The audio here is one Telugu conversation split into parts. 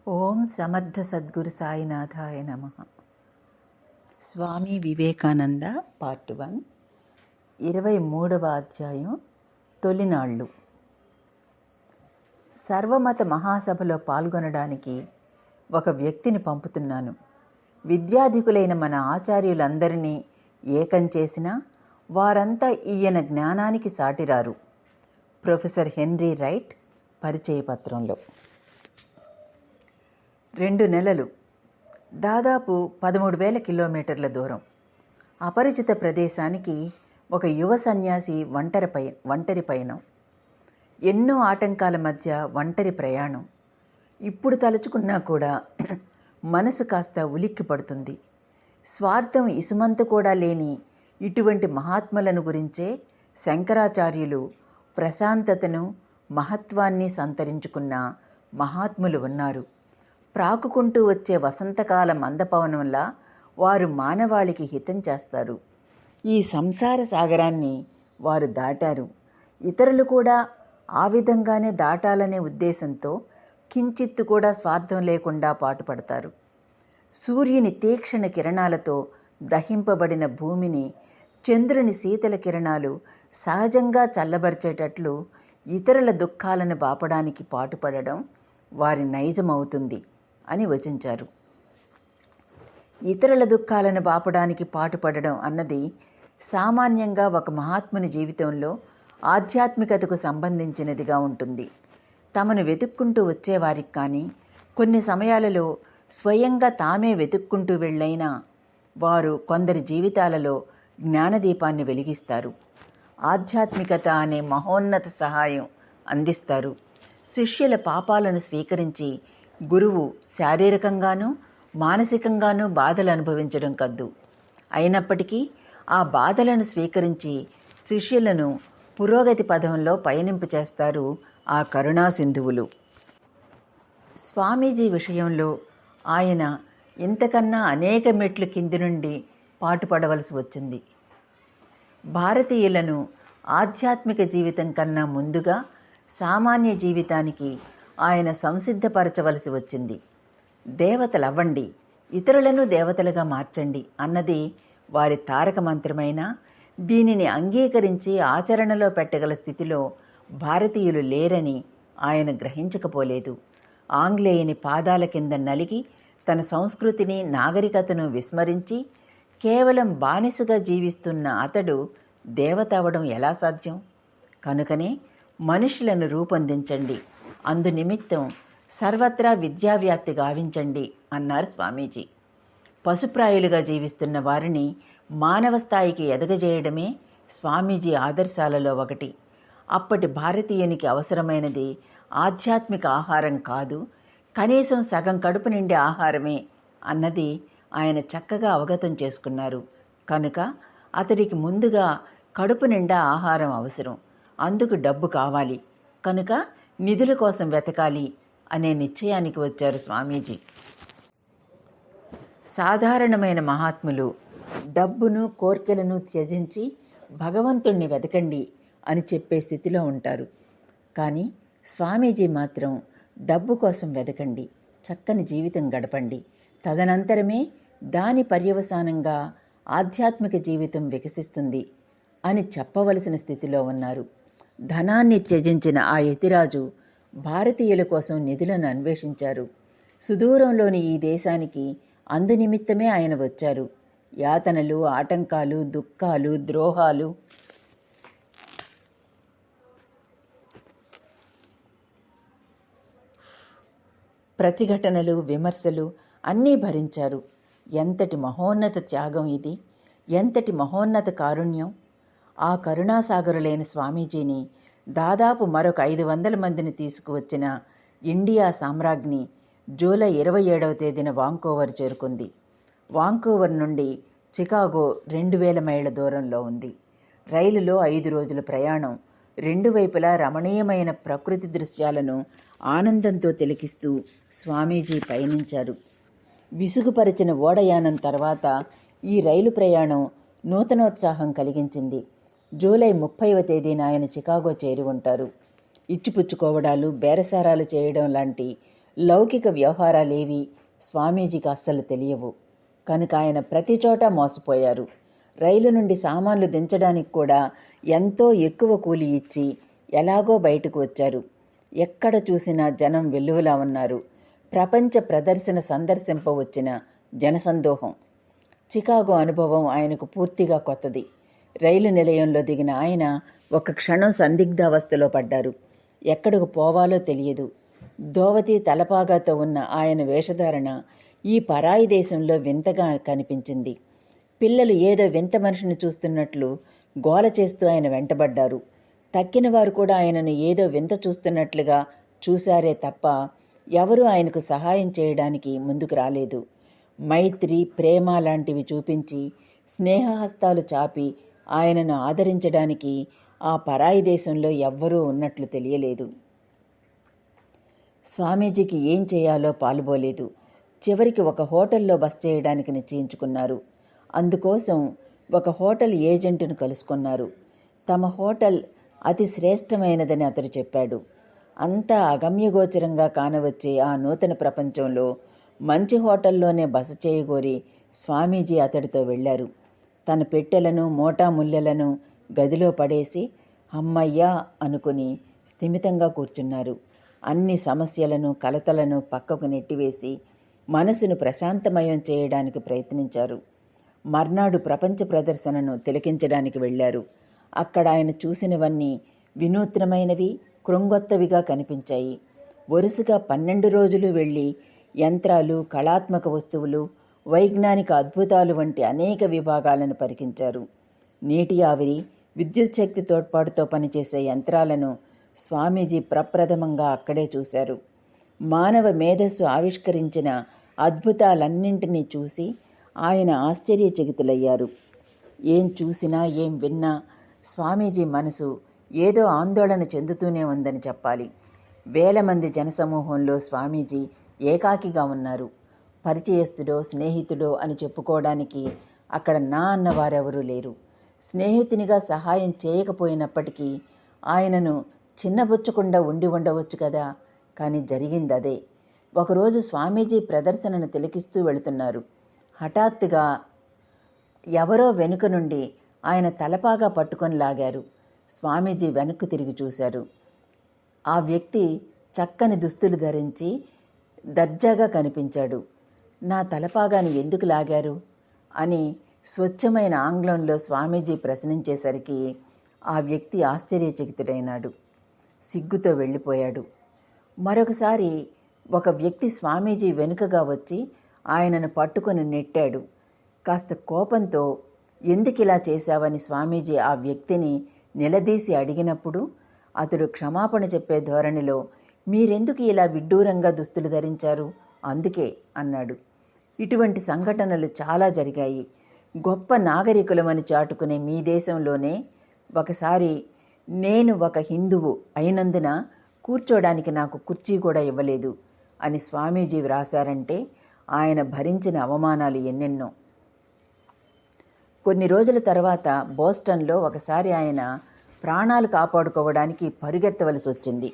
ఓం సమర్థ సద్గురు సాయినాథాయ నమః. స్వామి వివేకానంద పార్ట్ 1, 23వ అధ్యాయం, తొలినాళ్ళు. సర్వమత మహాసభలో పాల్గొనడానికి ఒక వ్యక్తిని పంపుతున్నాను. విద్యాధికులైన మన ఆచార్యులందరినీ ఏకం చేసినా వారంతా ఈయన జ్ఞానానికి సాటిరారు. ప్రొఫెసర్ హెన్రీ రైట్ పరిచయపత్రంలో. 2 నెలలు, దాదాపు 13,000 కిలోమీటర్ల దూరం. అపరిచిత ప్రదేశానికి ఒక యువ సన్యాసి ఒంటరి పయనం. ఎన్నో ఆటంకాల మధ్య ఒంటరి ప్రయాణం. ఇప్పుడు తలుచుకున్నా కూడా మనసు కాస్త ఉలిక్కి పడుతుంది. స్వార్థం ఇసుమంత కూడా లేని ఇటువంటి మహాత్ములను గురించే శంకరాచార్యులు ప్రశాంతతను, మహత్వాన్ని సంతరించుకున్న మహాత్ములు ఉన్నారు. ప్రాకుకుంటూ వచ్చే వసంతకాల మందపవనంలా వారు మానవాళికి హితం చేస్తారు. ఈ సంసార సాగరాన్ని వారు దాటారు. ఇతరులు కూడా ఆ విధంగానే దాటాలనే ఉద్దేశంతో కించిత్తు కూడా స్వార్థం లేకుండా పాటుపడతారు. సూర్యుని తీక్షణ కిరణాలతో దహింపబడిన భూమిని చంద్రుని శీతల కిరణాలు సహజంగా చల్లబరిచేటట్లు ఇతరుల దుఃఖాలను బాపడానికి పాటుపడడం వారి నైజమవుతుంది అని వచించారు. ఇతరుల దుఃఖాలను బాపడానికి పాటుపడడం అన్నది సామాన్యంగా ఒక మహాత్ముని జీవితంలో ఆధ్యాత్మికతకు సంబంధించినదిగా ఉంటుంది. తమను వెతుక్కుంటూ వచ్చేవారికి కానీ, కొన్ని సమయాలలో స్వయంగా తామే వెతుక్కుంటూ వెళ్ళైనా వారు కొందరి జీవితాలలో జ్ఞానదీపాన్ని వెలిగిస్తారు. ఆధ్యాత్మికత అనే మహోన్నత సహాయం అందిస్తారు. శిష్యుల పాపాలను స్వీకరించి గురువు శారీరకంగానూ మానసికంగానూ బాధలు అనుభవించడం కద్దు. అయినప్పటికీ ఆ బాధలను స్వీకరించి శిష్యులను పురోగతి పథంలో పయనింపు చేస్తారు ఆ కరుణా సింధువులు. స్వామీజీ విషయంలో ఆయన ఇంతకన్నా అనేక మెట్లు కింది నుండి పాటుపడవలసి వచ్చింది. భారతీయులను ఆధ్యాత్మిక జీవితం కన్నా ముందుగా సామాన్య జీవితానికి ఆయన సంసిద్ధపరచవలసి వచ్చింది. దేవతలవ్వండి, ఇతరులను దేవతలుగా మార్చండి అన్నది వారి తారక మంత్రమైనా దీనిని అంగీకరించి ఆచరణలో పెట్టగల స్థితిలో భారతీయులు లేరని ఆయన గ్రహించకపోలేదు. ఆంగ్లేయుని పాదాల కింద నలిగి తన సంస్కృతిని, నాగరికతను విస్మరించి కేవలం బానిసగా జీవిస్తున్న అతడు దేవత అవడం ఎలా సాధ్యం? కనుకనే మనుషులను రూపొందించండి, అందునిమిత్తం సర్వత్రా విద్యావ్యాప్తి గావించండి అన్నారు స్వామీజీ. పశుప్రాయులుగా జీవిస్తున్న వారిని మానవ స్థాయికి ఎదగజేయడమే స్వామీజీ ఆదర్శాలలో ఒకటి. అప్పటి భారతీయునికి అవసరమైనది ఆధ్యాత్మిక ఆహారం కాదు, కనీసం సగం కడుపు నిండే ఆహారమే అన్నది ఆయన చక్కగా అవగతం చేసుకున్నారు. కనుక అతడికి ముందుగా కడుపు నిండా ఆహారం అవసరం, అందుకు డబ్బు కావాలి, కనుక నిధుల కోసం వెతకాలి అనే నిశ్చయానికి వచ్చారు స్వామీజీ. సాధారణమైన మహాత్ములు డబ్బును, కోర్కెలను త్యజించి భగవంతుణ్ణి వెతకండి అని చెప్పే స్థితిలో ఉంటారు. కానీ స్వామీజీ మాత్రం డబ్బు కోసం వెతకండి, చక్కని జీవితం గడపండి, తదనంతరమే దాని పర్యవసానంగా ఆధ్యాత్మిక జీవితం వికసిస్తుంది అని చెప్పవలసిన స్థితిలో ఉన్నారు. ధనాన్ని త్యజించిన ఆ యతిరాజు భారతీయుల కోసం నిధులను అన్వేషించారు. సుదూరంలోని ఈ దేశానికి అందునిమిత్తమే ఆయన వచ్చారు. యాతనలు, ఆటంకాలు, దుఃఖాలు, ద్రోహాలు, ప్రతిఘటనలు, విమర్శలు అన్నీ భరించారు. ఎంతటి మహోన్నత త్యాగం ఇది! ఎంతటి మహోన్నత కారుణ్యం! ఆ కరుణాసాగరులైన స్వామీజీని దాదాపు మరొక 500 మందిని తీసుకువచ్చిన ఇండియా సామ్రాజ్ఞి జూలై 27వ తేదీన వాంకోవర్ చేరుకుంది. వాంకోవర్ నుండి చికాగో 2000 మైళ్ళ దూరంలో ఉంది. రైలులో 5 రోజుల ప్రయాణం. 2 వైపులా రమణీయమైన ప్రకృతి దృశ్యాలను ఆనందంతో తిలకిస్తూ స్వామీజీ పయనించారు. విసుగుపరిచిన ఓడయానం తర్వాత ఈ రైలు ప్రయాణం నూతనోత్సాహం కలిగించింది. జూలై 30వ తేదీన ఆయన చికాగో చేరి ఉంటారు. ఇచ్చిపుచ్చుకోవడాలు, బేరసారాలు చేయడం లాంటి లౌకిక వ్యవహారాలేవి స్వామీజీకి అస్సలు తెలియవు. కనుక ఆయన ప్రతి చోట మోసపోయారు. రైలు నుండి సామాన్లు దించడానికి కూడా ఎంతో ఎక్కువ కూలి ఇచ్చి ఎలాగో బయటకు వచ్చారు. ఎక్కడ చూసినా జనం వెల్లువలా ఉన్నారు. ప్రపంచ ప్రదర్శన సందర్శింప వచ్చిన జనసందోహం. చికాగో అనుభవం ఆయనకు పూర్తిగా కొత్తది. రైలు నిలయంలో దిగిన ఆయన ఒక క్షణం సందిగ్ధావస్థలో పడ్డారు. ఎక్కడకు పోవాలో తెలియదు. దోవతి తలపాగాతో ఉన్న ఆయన వేషధారణ ఈ పరాయి దేశంలో వింతగా కనిపించింది. పిల్లలు ఏదో వింత మనిషిని చూస్తున్నట్లు గోల చేస్తూ ఆయన వెంటబడ్డారు. తక్కిన వారు కూడా ఆయనను ఏదో వింత చూస్తున్నట్లుగా చూశారే తప్ప ఎవరూ ఆయనకు సహాయం చేయడానికి ముందుకు రాలేదు. మైత్రి, ప్రేమ లాంటివి చూపించి స్నేహహస్తాలు చాపి ఆయనను ఆదరించడానికి ఆ పరాయి దేశంలో ఎవ్వరూ ఉన్నట్లు తెలియలేదు. స్వామీజీకి ఏం చేయాలో పాలుపోలేదు. చివరికి ఒక హోటల్లో బస చేయడానికి నిశ్చయించుకున్నారు. అందుకోసం ఒక హోటల్ ఏజెంటును కలుసుకున్నారు. తమ హోటల్ అతి శ్రేష్టమైనదని అతడు చెప్పాడు. అంతా అగమ్యగోచరంగా కానవచ్చే ఆ నూతన ప్రపంచంలో మంచి హోటల్లోనే బస చేయగోరి స్వామీజీ అతడితో వెళ్ళారు. తన పెట్టెలను మోటాముల్లెలను గదిలో పడేసి అమ్మయ్యా అనుకుని స్థిమితంగా కూర్చున్నారు. అన్ని సమస్యలను కలతలను పక్కకు నెట్టివేసి మనసును ప్రశాంతమయం చేయడానికి ప్రయత్నించారు. మర్నాడు ప్రపంచ ప్రదర్శనను తిలకించడానికి వెళ్ళారు. అక్కడ ఆయన చూసినవన్నీ వినూత్నమైనవి, కృంగొత్తవిగా కనిపించాయి. వరుసగా 12 రోజులు వెళ్ళి యంత్రాలు, కళాత్మక వస్తువులు, వైజ్ఞానిక అద్భుతాలు వంటి అనేక విభాగాలను పరికించారు. నీటి ఆవిరి, విద్యుత్ శక్తి తోడ్పాటుతో పనిచేసే యంత్రాలను స్వామీజీ ప్రప్రథమంగా అక్కడే చూశారు. మానవ మేధస్సు ఆవిష్కరించిన అద్భుతాలన్నింటినీ చూసి ఆయన ఆశ్చర్యచకితులయ్యారు. ఏం చూసినా ఏం విన్నా స్వామీజీ మనసు ఏదో ఆందోళన చెందుతూనే ఉందని చెప్పాలి. వేల మంది జనసమూహంలో స్వామీజీ ఏకాకిగా ఉన్నారు. పరిచయస్తుడో స్నేహితుడో అని చెప్పుకోవడానికి అక్కడ నా అన్నవారెవరూ లేరు. స్నేహితునిగా సహాయం చేయకపోయినప్పటికీ ఆయనను చిన్నబుచ్చకుండా ఉండి ఉండవచ్చు కదా. కానీ జరిగింది అదే. ఒకరోజు స్వామీజీ ప్రదర్శనను తిలకిస్తూ వెళుతున్నారు. హఠాత్తుగా ఎవరో వెనుక నుండి ఆయన తలపాగా పట్టుకొని లాగారు. స్వామీజీ వెనక్కు తిరిగి చూశారు. ఆ వ్యక్తి చక్కని దుస్తులు ధరించి దర్జాగా కనిపించాడు. నా తలపాగాని ఎందుకు లాగారు అని స్వచ్ఛమైన ఆంగ్లంలో స్వామీజీ ప్రశ్నించేసరికి ఆ వ్యక్తి ఆశ్చర్యచకితుడైనాడు. సిగ్గుతో వెళ్ళిపోయాడు. మరొకసారి ఒక వ్యక్తి స్వామీజీ వెనుకగా వచ్చి ఆయనను పట్టుకొని నెట్టాడు. కాస్త కోపంతో ఎందుకిలా చేశావని స్వామీజీ ఆ వ్యక్తిని నిలదీసి అడిగినప్పుడు అతడు క్షమాపణ చెప్పే ధోరణిలో మీరెందుకు ఇలా విడ్డూరంగా దుస్తులు ధరించారు అందుకే అన్నాడు. ఇటువంటి సంఘటనలు చాలా జరిగాయి. గొప్ప నాగరికులమని చాటుకునే మీ దేశంలోనే ఒకసారి నేను ఒక హిందువు అయినందున కూర్చోడానికి నాకు కుర్చీ కూడా ఇవ్వలేదు అని స్వామీజీ వ్రాసారంటే ఆయన భరించిన అవమానాలు ఎన్నెన్నో. కొన్ని రోజుల తర్వాత బోస్టన్లో ఒకసారి ఆయన ప్రాణాలు కాపాడుకోవడానికి పరుగెత్తవలసి వచ్చింది.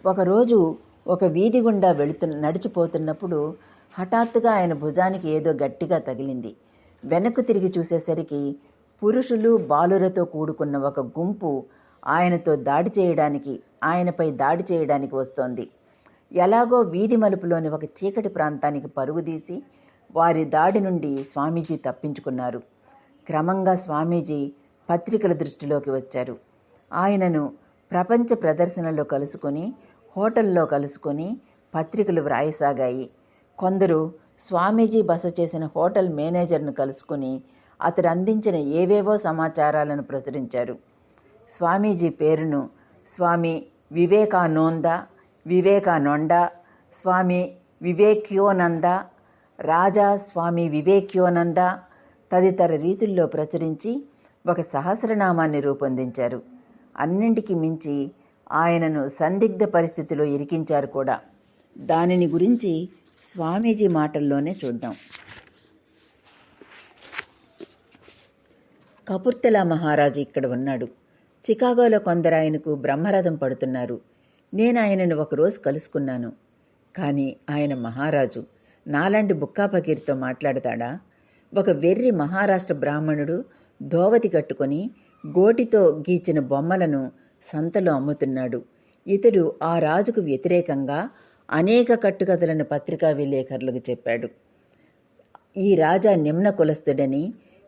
ఒకరోజు ఒక వీధి గుండా నడిచిపోతున్నప్పుడు హఠాత్తుగా ఆయన భుజానికి ఏదో గట్టిగా తగిలింది. వెనక్కు తిరిగి చూసేసరికి పురుషులు, బాలురతో కూడుకున్న ఒక గుంపు ఆయనపై దాడి చేయడానికి వస్తోంది. ఎలాగో వీధి మలుపులోని ఒక చీకటి ప్రాంతానికి పరుగుదీసి వారి దాడి నుండి స్వామీజీ తప్పించుకున్నారు. క్రమంగా స్వామీజీ పత్రికల దృష్టిలోకి వచ్చారు. ఆయనను ప్రపంచ ప్రదర్శనలో కలుసుకొని, హోటల్లో కలుసుకొని పత్రికలు వ్రాయసాగాయి. కొందరు స్వామీజీ బస చేసిన హోటల్ మేనేజర్ను కలుసుకుని అతడు అందించిన ఏవేవో సమాచారాలను ప్రచురించారు. స్వామీజీ పేరును స్వామి వివేకానంద, స్వామి వివేక్యోనంద, రాజా స్వామి వివేక్యోనంద తదితర రీతుల్లో ప్రచురించి ఒక సహస్రనామాన్ని రూపొందించారు. అన్నింటికి మించి ఆయనను సందిగ్ధ పరిస్థితిలో ఇరికించారు కూడా. దానిని గురించి స్వామీజీ మాటల్లోనే చూద్దాం. కపుర్తలా మహారాజు ఇక్కడ ఉన్నాడు. చికాగోలో కొందరు ఆయనకు బ్రహ్మరథం పడుతున్నారు. నేను ఆయనను ఒకరోజు కలుసుకున్నాను. కానీ ఆయన మహారాజు. నాలాంటి బుక్కా ఫకీర్తో మాట్లాడతాడా? ఒక వెర్రి మహారాష్ట్ర బ్రాహ్మణుడు ధోవతి కట్టుకొని గోటితో గీచిన బొమ్మలను సంతలో అమ్ముతున్నాడు. ఇతడు ఆ రాజుకు వ్యతిరేకంగా అనేక కట్టుకథలను పత్రికా విలేకరులకు చెప్పాడు. ఈ రాజా నిమ్న కులస్థుడని,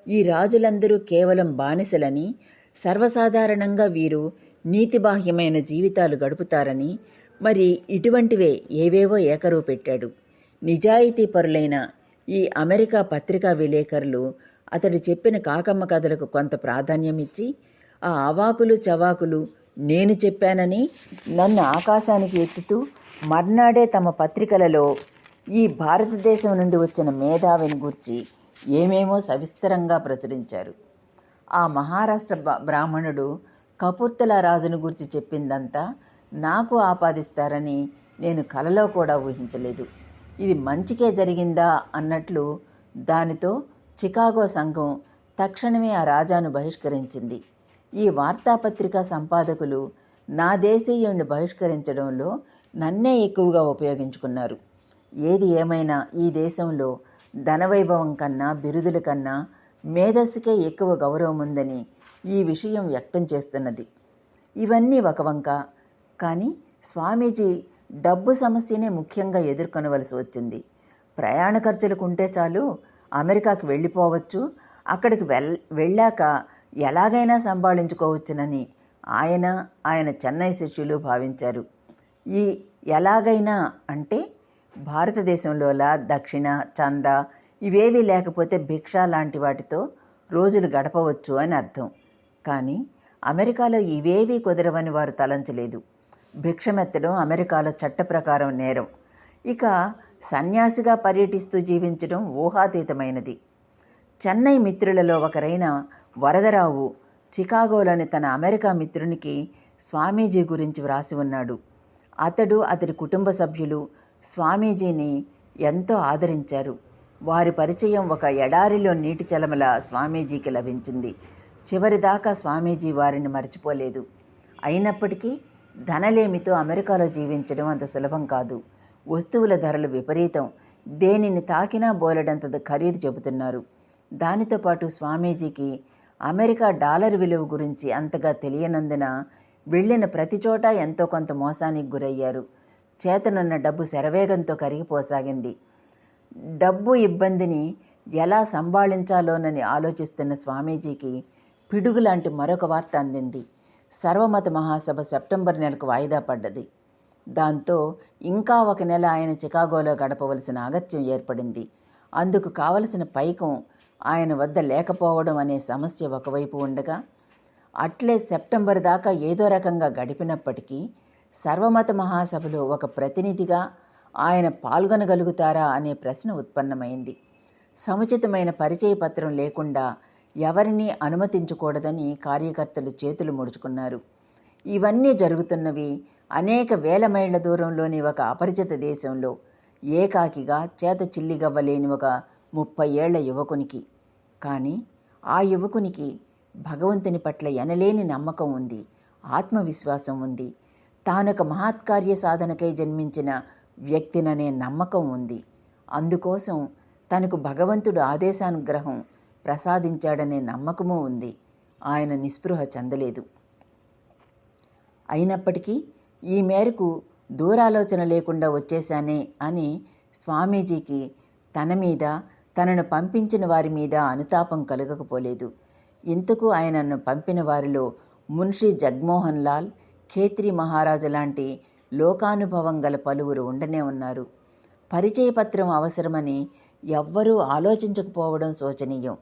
ఈ రాజులందరూ కేవలం బానిసలని, సర్వసాధారణంగా వీరు నీతిబాహ్యమైన జీవితాలు గడుపుతారని, మరి ఇటువంటివే ఏవేవో ఏకరువు పెట్టాడు. నిజాయితీ పరులైన ఈ అమెరికా పత్రికా విలేకరులు అతడు చెప్పిన కాకమ్మ కథలకు కొంత ప్రాధాన్యమిచ్చి, ఆ అవాకులు చవాకులు నేను చెప్పానని నన్ను ఆకాశానికి ఎత్తుతూ మర్నాడే తమ పత్రికలలో ఈ భారతదేశం నుండి వచ్చిన మేధావిని గూర్చి ఏమేమో సవిస్తరంగా ప్రచురించారు. ఆ మహారాష్ట్ర బ్రాహ్మణుడు కపుర్తల రాజును గూర్చి చెప్పిందంతా నాకు ఆపాదిస్తారని నేను కలలో కూడా ఊహించలేదు. ఇది మంచికే జరిగిందా అన్నట్లు దానితో చికాగో సంఘం తక్షణమే ఆ రాజాను బహిష్కరించింది. ఈ వార్తాపత్రికా సంపాదకులు నా దేశీయుణ్ణి బహిష్కరించడంలో నన్నే ఎక్కువగా ఉపయోగించుకున్నారు. ఏది ఏమైనా ఈ దేశంలో ధనవైభవం కన్నా, బిరుదుల కన్నా మేధస్సుకే ఎక్కువ గౌరవం ఉందని ఈ విషయం వ్యక్తం చేస్తున్నది. ఇవన్నీ ఒక వంక. కానీ స్వామీజీ డబ్బు సమస్యనే ముఖ్యంగా ఎదుర్కొనవలసి వచ్చింది. ప్రయాణ ఖర్చులకు ఉంటే చాలు, అమెరికాకు వెళ్ళిపోవచ్చు, అక్కడికి వెళ్ళాక ఎలాగైనా సంభాళించుకోవచ్చునని ఆయన చెన్నై శిష్యులు భావించారు. ఈ ఎలాగైనా అంటే భారతదేశంలోలా దక్షిణ, చంద ఇవేవీ లేకపోతే భిక్ష లాంటి వాటితో రోజులు గడపవచ్చు అని అర్థం. కానీ అమెరికాలో ఇవేవీ కుదరవని వారు తలంచలేదు. భిక్షమెత్తడం అమెరికాలో చట్ట ప్రకారం నేరం. ఇక సన్యాసిగా పర్యటిస్తూ జీవించడం ఊహాతీతమైనది. చెన్నై మిత్రులలో ఒకరైన వరదరావు చికాగోలోని తన అమెరికా మిత్రునికి స్వామీజీ గురించి వ్రాసి ఉన్నాడు. అతడి కుటుంబ సభ్యులు స్వామీజీని ఎంతో ఆదరించారు. వారి పరిచయం ఒక ఎడారిలో నీటి చలమల స్వామీజీకి లభించింది. చివరిదాకా స్వామీజీ వారిని మర్చిపోలేదు. అయినప్పటికీ ధనలేమితో అమెరికాలో జీవించడం అంత సులభం కాదు. వస్తువుల ధరలు విపరీతం. దేనిని తాకినా బోలెడంత ఖరీదు చెబుతున్నారు. దానితో పాటు స్వామీజీకి అమెరికా డాలర్ విలువ గురించి అంతగా తెలియనందున వెళ్ళిన ప్రతి చోట ఎంతో కొంత మోసానికి గురయ్యారు. చేతనున్న డబ్బు శరవేగంతో కరిగిపోసాగింది. డబ్బు ఇబ్బందిని ఎలా సంభాళించాలోనని ఆలోచిస్తున్న స్వామీజీకి పిడుగులాంటి మరొక వార్త అందింది. సర్వమత మహాసభ సెప్టెంబర్ నెలకు వాయిదా పడ్డది. దాంతో ఇంకా ఒక నెల ఆయన చికాగోలో గడపవలసిన అగత్యం ఏర్పడింది. అందుకు కావలసిన పైకం ఆయన వద్ద లేకపోవడం అనే సమస్య ఒకవైపు ఉండగా, అట్లే సెప్టెంబర్ దాకా ఏదో రకంగా గడిపినప్పటికీ సర్వమత మహాసభలో ఒక ప్రతినిధిగా ఆయన పాల్గొనగలుగుతారా అనే ప్రశ్న ఉత్పన్నమైంది. సముచితమైన పరిచయ పత్రం లేకుండా ఎవరినీ అనుమతించకూడదని కార్యకర్తలు చేతులు ముడుచుకున్నారు. ఇవన్నీ జరుగుతున్నవి అనేక వేల మైళ్ల దూరంలోని ఒక అపరిచిత దేశంలో ఏకాకిగా చేత చిల్లిగవ్వలేని ఒక 30 ఏళ్ల యువకునికి. కానీ ఆ యువకునికి భగవంతుని పట్ల ఎనలేని నమ్మకం ఉంది, ఆత్మవిశ్వాసం ఉంది. తానొక మహత్కార్య సాధనకై జన్మించిన వ్యక్తిననే నమ్మకం ఉంది. అందుకోసం తనకు భగవంతుడు ఆదేశానుగ్రహం ప్రసాదించాడనే నమ్మకమూ ఉంది. ఆయన నిస్పృహ చెందలేదు. అయినప్పటికీ ఈ మేరకు దూరాలోచన లేకుండా వచ్చేశానే అని స్వామీజీకి తన మీద, తనను పంపించిన వారి మీద అనుతాపం కలగకపోలేదు. ఇంతకు ఆయనను పంపిన వారిలో మున్షీ జగ్మోహన్ లాల్, ఖేత్రి మహారాజు లాంటి లోకానుభవం గల పలువురు ఉండనే ఉన్నారు. పరిచయపత్రం అవసరమని ఎవ్వరూ ఆలోచించకపోవడం శోచనీయం.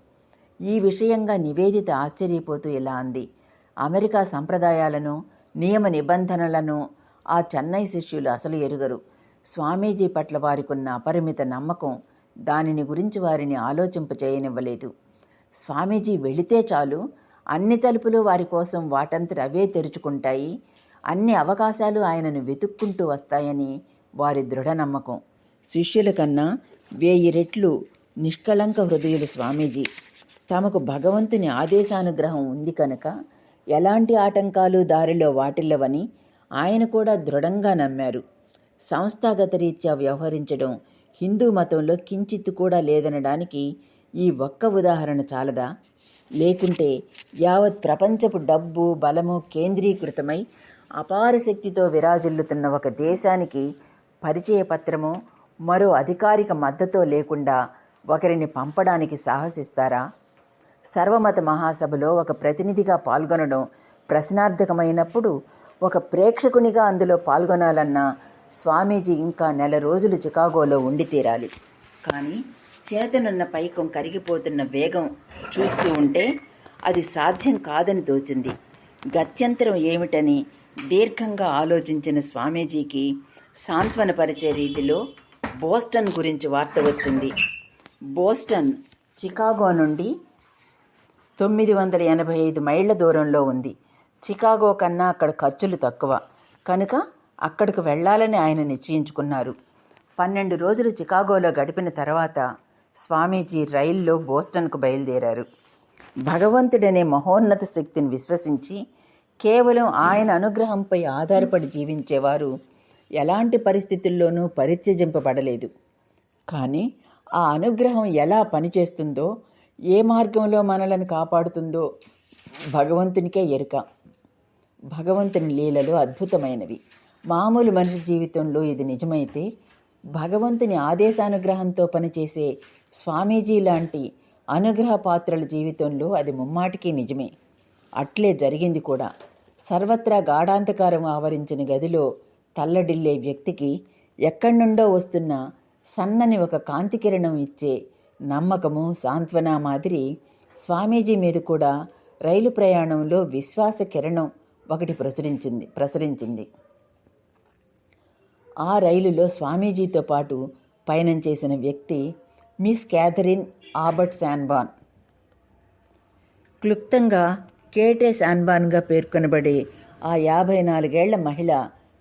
ఈ విషయంగా నివేదిత ఆశ్చర్యపోతూ ఇలా అంది: అమెరికా సంప్రదాయాలను, నియమ నిబంధనలను ఆ చెన్నై శిష్యులు అసలు ఎరుగరు. స్వామీజీ పట్ల వారికున్న అపరిమిత నమ్మకం దానిని గురించి వారిని ఆలోచింపచేయనివ్వలేదు. స్వామీజీ వెళితే చాలు, అన్ని తలుపులు వారి కోసం వాటంతట అవే తెరుచుకుంటాయి, అన్ని అవకాశాలు ఆయనను వెతుక్కుంటూ వస్తాయని వారి దృఢ నమ్మకం. శిష్యుల కన్నా 1000 రెట్లు నిష్కళంక హృదయులు స్వామీజీ. తమకు భగవంతుని ఆదేశానుగ్రహం ఉంది కనుక ఎలాంటి ఆటంకాలు దారిలో వాటిల్లవని ఆయన కూడా దృఢంగా నమ్మారు. సంస్థాగత రీత్యా వ్యవహరించడం హిందూ మతంలో కించిత్తు కూడా లేదనడానికి ఈ ఒక్క ఉదాహరణ చాలదా? లేకుంటే యావత్ ప్రపంచపు డబ్బు బలము కేంద్రీకృతమై అపార శక్తితో విరాజిల్లుతున్న ఒక దేశానికి పరిచయ పత్రమో మరో అధికారిక మద్దతో లేకుండా ఒకరిని పంపడానికి సాహసిస్తారా? సర్వమత మహాసభలో ఒక ప్రతినిధిగా పాల్గొనడం ప్రశ్నార్థకమైనప్పుడు ఒక ప్రేక్షకునిగా అందులో పాల్గొనాలన్నా స్వామీజీ ఇంకా నెల రోజులు చికాగోలో ఉండి తీరాలి. కానీ చేతనున్న పైకం కరిగిపోతున్న వేగం చూస్తూ ఉంటే అది సాధ్యం కాదని తోచింది. గత్యంతరం ఏమిటని దీర్ఘంగా ఆలోచించిన స్వామీజీకి సాంత్వనపరిచే రీతిలో బోస్టన్ గురించి వార్త వచ్చింది. బోస్టన్ చికాగో నుండి 985 మైళ్ళ దూరంలో ఉంది. చికాగో కన్నా అక్కడ ఖర్చులు తక్కువ కనుక అక్కడికి వెళ్ళాలని ఆయన నిశ్చయించుకున్నారు. 12 రోజులు చికాగోలో గడిపిన తర్వాత స్వామీజీ రైల్లో బోస్టన్కు బయలుదేరారు. భగవంతుడనే మహోన్నత శక్తిని విశ్వసించి కేవలం ఆయన అనుగ్రహంపై ఆధారపడి జీవించేవారు ఎలాంటి పరిస్థితుల్లోనూ పరిత్యజింపబడలేదు. కానీ ఆ అనుగ్రహం ఎలా పనిచేస్తుందో, ఏ మార్గంలో మనలను కాపాడుతుందో భగవంతునికే ఎరుక. భగవంతుని లీలలు అద్భుతమైనవి. మామూలు మనిషి జీవితంలో ఇది నిజమైతే, భగవంతుని ఆదేశానుగ్రహంతో పనిచేసే స్వామీజీ లాంటి అనుగ్రహ పాత్రల జీవితంలో అది ముమ్మాటికి నిజమే. అట్లే జరిగింది కూడా. సర్వత్రా గాఢాంధకారం ఆవరించిన గదిలో తల్లడిల్లే వ్యక్తికి ఎక్కడి నుండో వస్తున్న సన్నని ఒక కాంతి కిరణం ఇచ్చే నమ్మకము, సాంత్వన మాదిరి స్వామీజీ మీద కూడా రైలు ప్రయాణంలో విశ్వాస కిరణం ఒకటి ప్రసరించింది. ఆ రైలులో స్వామీజీతో పాటు పయనం చేసిన వ్యక్తి మిస్ క్యాథరిన్ ఆబర్ట్ శాన్బాన్. క్లుప్తంగా కేటే శాన్బాన్గా పేర్కొనబడే ఆ 54 ఏళ్ల మహిళ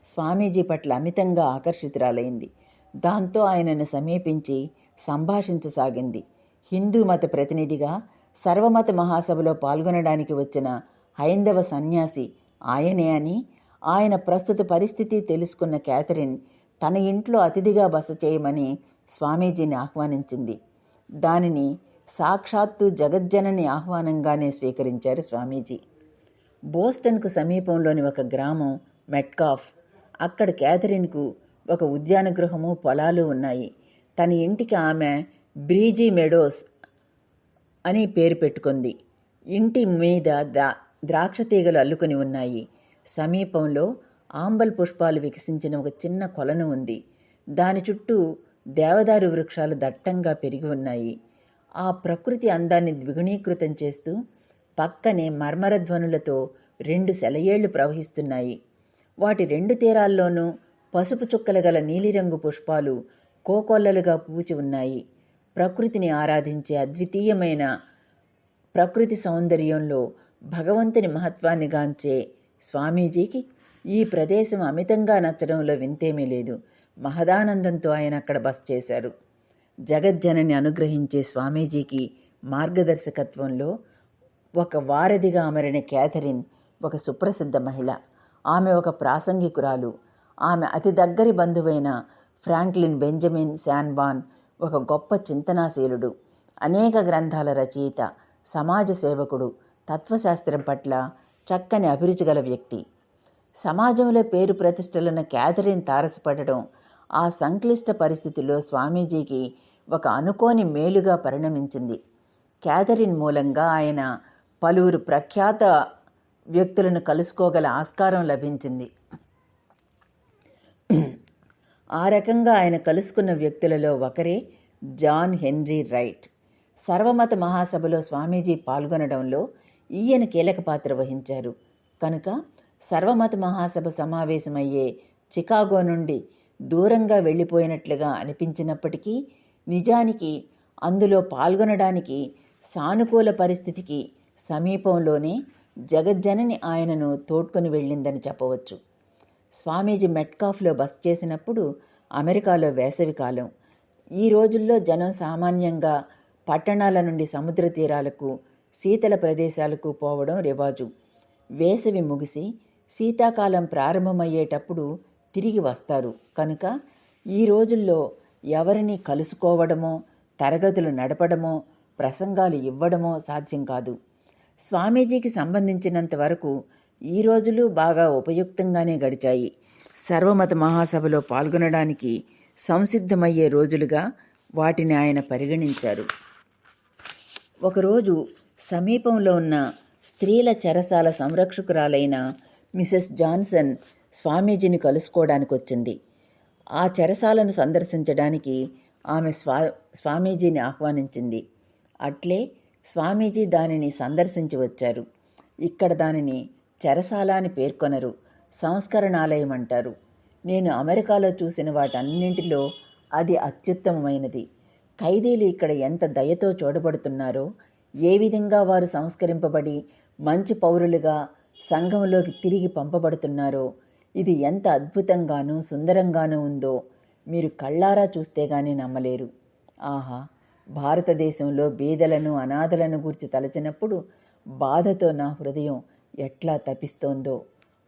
స్వామీజీ పట్ల అమితంగా ఆకర్షితురాలైంది. దాంతో ఆయనను సమీపించి సంభాషించసాగింది. హిందూ మత ప్రతినిధిగా సర్వమత మహాసభలో పాల్గొనడానికి వచ్చిన హైందవ సన్యాసి ఆయనే అని, ఆయన ప్రస్తుత పరిస్థితి తెలుసుకున్న క్యాథరిన్ తన ఇంట్లో అతిథిగా బస చేయమని స్వామీజీని ఆహ్వానించింది. దానిని సాక్షాత్తు జగజ్జనని ఆహ్వానంగానే స్వీకరించారు స్వామీజీ. బోస్టన్కు సమీపంలోని ఒక గ్రామం మెట్కాఫ్. అక్కడ క్యాథరిన్కు ఒక ఉద్యాన గృహము, పొలాలు ఉన్నాయి. తన ఇంటికి ఆమె బ్రీజీ మెడోస్ అని పేరు పెట్టుకుంది. ఇంటి మీద ద్రాక్ష తీగలు అల్లుకొని ఉన్నాయి. సమీపంలో ఆంబల్ పుష్పాలు వికసించిన ఒక చిన్న కొలను ఉంది. దాని చుట్టూ దేవదారు వృక్షాలు దట్టంగా పెరిగి ఉన్నాయి. ఆ ప్రకృతి అందాన్ని ద్విగుణీకృతం చేస్తూ పక్కనే మర్మరధ్వనులతో 2 సెలయేళ్లు ప్రవహిస్తున్నాయి. వాటి 2 తీరాల్లోనూ పసుపు చుక్కల గల నీలిరంగు పుష్పాలు కోకొల్లలుగా పూచి ఉన్నాయి. ప్రకృతిని ఆరాధించే అద్వితీయమైన ప్రకృతి సౌందర్యంలో భగవంతుని మహత్వాన్ని గాంచే స్వామీజీకి ఈ ప్రదేశం అమితంగా నచ్చడంలో వింతేమీ లేదు. మహదానందంతో ఆయన అక్కడ బస చేశారు. జగజ్జనని అనుగ్రహించే స్వామీజీకి మార్గదర్శకత్వంలో ఒక వారధిగా అమరిన క్యాథరిన్ ఒక సుప్రసిద్ధ మహిళ. ఆమె ఒక ప్రాసంగికురాలు. ఆమె అతి దగ్గరి బంధువైన ఫ్రాంక్లిన్ బెంజమిన్ శాన్బాన్ ఒక గొప్ప చింతనాశీలుడు, అనేక గ్రంథాల రచయిత, సమాజ సేవకుడు, తత్వశాస్త్రం పట్ల చక్కని అభిరుచి గల వ్యక్తి. సమాజంలో పేరు ప్రతిష్టలున్న క్యాథరిన్ తారసపడడం ఆ సంక్లిష్ట పరిస్థితిలో స్వామీజీకి ఒక అనుకోని మేలుగా పరిణమించింది. క్యాథరిన్ మూలంగా ఆయన పలువురు ప్రఖ్యాత వ్యక్తులను కలుసుకోగల ఆస్కారం లభించింది. ఆ రకంగా ఆయన కలుసుకున్న వ్యక్తులలో ఒకరే జాన్ హెన్రీ రైట్. సర్వమత మహాసభలో స్వామీజీ పాల్గొనడంలో ఈయన కీలక పాత్ర వహించారు కనుక సర్వమత మహాసభ సమావేశమయ్యే చికాగో నుండి దూరంగా వెళ్ళిపోయినట్లుగా అనిపించినప్పటికీ నిజానికి అందులో పాల్గొనడానికి సానుకూల పరిస్థితికి సమీపంలోనే జగజ్జనని ఆయనను తోడ్కొని వెళ్ళిందని చెప్పవచ్చు. స్వామీజీ మెట్కాఫ్లో బస చేసినప్పుడు అమెరికాలో వేసవికాలం. ఈ రోజుల్లో జనం సామాన్యంగా పట్టణాల నుండి సముద్ర తీరాలకు, శీతల ప్రదేశాలకు పోవడం రివాజు. వేసవి ముగిసి శీతాకాలం ప్రారంభమయ్యేటప్పుడు తిరిగి వస్తారు కనుక ఈ రోజుల్లో ఎవరిని కలుసుకోవడమో, తరగతులు నడపడమో, ప్రసంగాలు ఇవ్వడమో సాధ్యం కాదు. స్వామీజీకి సంబంధించినంత వరకు ఈ రోజులు బాగా ఉపయుక్తంగానే గడిచాయి. సర్వమత మహాసభలో పాల్గొనడానికి సంసిద్ధమయ్యే రోజులుగా వాటిని ఆయన పరిగణించారు. ఒకరోజు సమీపంలో ఉన్న స్త్రీల చెరసాల సంరక్షకురాలైన మిసెస్ జాన్సన్ స్వామీజీని కలుసుకోవడానికి వచ్చింది. ఆ చెరసాలను సందర్శించడానికి ఆమె స్వామీజీని ఆహ్వానించింది. అట్లే స్వామీజీ దానిని సందర్శించి వచ్చారు. ఇక్కడ దానిని చెరసాల అని పేర్కొనరు, సంస్కరణాలయం అంటారు. నేను అమెరికాలో చూసిన వాటన్నింటిలో అది అత్యుత్తమమైనది. ఖైదీలు ఇక్కడ ఎంత దయతో చూడబడుతున్నారో, ఏ విధంగా వారు సంస్కరింపబడి మంచి పౌరులుగా సంఘంలోకి తిరిగి పంపబడుతున్నారో, ఇది ఎంత అద్భుతంగానూ సుందరంగానూ ఉందో మీరు కళ్ళారా చూస్తే గానీ నమ్మలేరు. ఆహా, భారతదేశంలో బీదలను అనాథలను గూర్చి తలచినప్పుడు బాధతో నా హృదయం ఎట్లా తపిస్తోందో.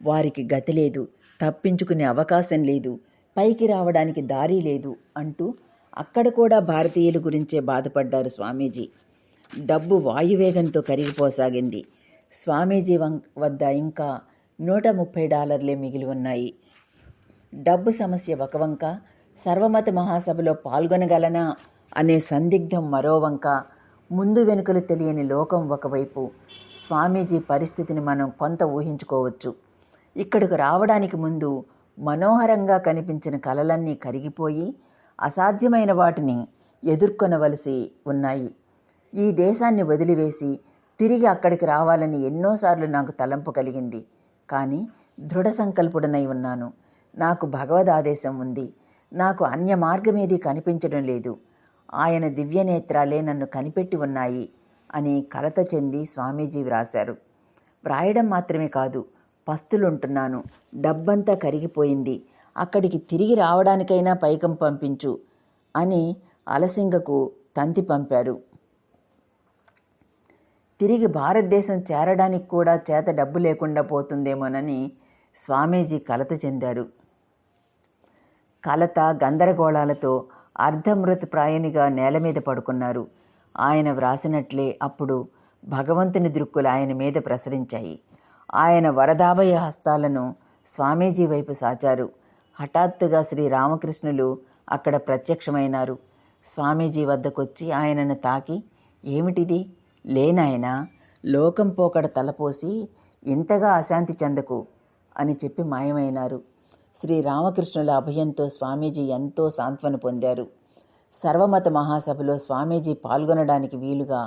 వారికి గతి లేదు, తప్పించుకునే అవకాశం లేదు, పైకి రావడానికి దారి లేదు అంటూ అక్కడ కూడా భారతీయుల గురించే బాధపడ్డారు స్వామీజీ. డబ్బు వాయువేగంతో కరిగిపోసాగింది. స్వామీజీ వద్ద ఇంకా $130 మిగిలి ఉన్నాయి. డబ్బు సమస్య ఒక వంక, సర్వమత మహాసభలో పాల్గొనగలనా అనే సందిగ్ధం మరో వంక, ముందు వెనుకలు తెలియని లోకం ఒకవైపు. స్వామీజీ పరిస్థితిని మనం కొంత ఊహించుకోవచ్చు. ఇక్కడకు రావడానికి ముందు మనోహరంగా కనిపించిన కలలన్నీ కరిగిపోయి అసాధ్యమైన వాటిని ఎదుర్కొనవలసి ఉన్నాయి. ఈ దేశాన్ని వదిలివేసి తిరిగి అక్కడికి రావాలని ఎన్నోసార్లు నాకు తలంపు కలిగింది. కానీ దృఢ సంకల్పుడనై ఉన్నాను. నాకు భగవద్ ఆదేశం ఉంది. నాకు అన్య మార్గమేదీ కనిపించడం లేదు. ఆయన దివ్యనేత్రాలే నన్ను కనిపెట్టి ఉన్నాయి అని కలత చెంది స్వామీజీ వ్రాశారు. వ్రాయడం మాత్రమే కాదు, పస్తులుంటున్నాను, డబ్బంతా కరిగిపోయింది, అక్కడికి తిరిగి రావడానికైనా పైకం పంపించు అని అలసింగకు తంతి పంపారు. తిరిగి భారతదేశం చేరడానికి కూడా చేత డబ్బు లేకుండా పోతుందేమోనని స్వామీజీ కలత చెందారు. కలత గందరగోళాలతో అర్ధమృతప్రాయునిగా నేల మీద పడుకున్నారు. ఆయన వ్రాసినట్లే అప్పుడు భగవంతుని దృక్కులు ఆయన మీద ప్రసరించాయి. ఆయన వరదాభయ హస్తాలను స్వామీజీ వైపు సాచారు. హఠాత్తుగా శ్రీరామకృష్ణులు అక్కడ ప్రత్యక్షమైనారు. స్వామీజీ వద్దకొచ్చి ఆయనను తాకి, ఏమిటిది? లేనాయనా, లోకం పోకడ తలపోసి ఇంతగా అశాంతి చెందకు అని చెప్పి మాయమైనారు. శ్రీరామకృష్ణుల అభయంతో స్వామీజీ ఎంతో సాంత్వన పొందారు. సర్వమత మహాసభలో స్వామీజీ పాల్గొనడానికి వీలుగా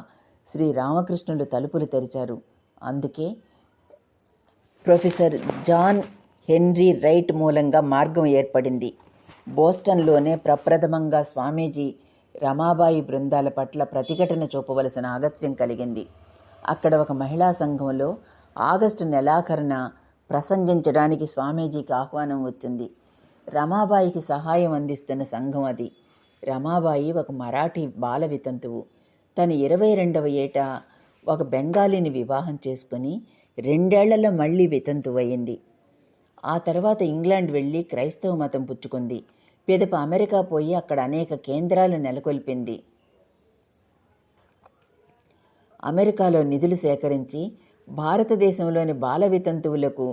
శ్రీరామకృష్ణులు తలుపులు తెరిచారు. అందుకే ప్రొఫెసర్ జాన్ హెన్రీ రైట్ మూలంగా మార్గం ఏర్పడింది. బోస్టన్లోనే ప్రప్రథమంగా స్వామీజీ రమాబాయి బృందాల పట్ల ప్రతిఘటన చూపవలసిన అగత్యం కలిగింది. అక్కడ ఒక మహిళా సంఘంలో ఆగస్టు నెలాఖరున ప్రసంగించడానికి స్వామీజీకి ఆహ్వానం వచ్చింది. రమాబాయికి సహాయం అందిస్తున్న సంఘం అది. రమాబాయి ఒక మరాఠీ బాల వితంతువు. తన 22వ ఏట ఒక బెంగాలీని వివాహం చేసుకుని 2 ఏళ్లలో మళ్లీ వితంతువయింది. ఆ తర్వాత ఇంగ్లాండ్ వెళ్ళి క్రైస్తవ మతం పుచ్చుకుంది. పిదప అమెరికా పోయి అక్కడ అనేక కేంద్రాలు నెలకొల్పింది. అమెరికాలో నిధులు సేకరించి భారతదేశంలోని బాల వితంతువులకు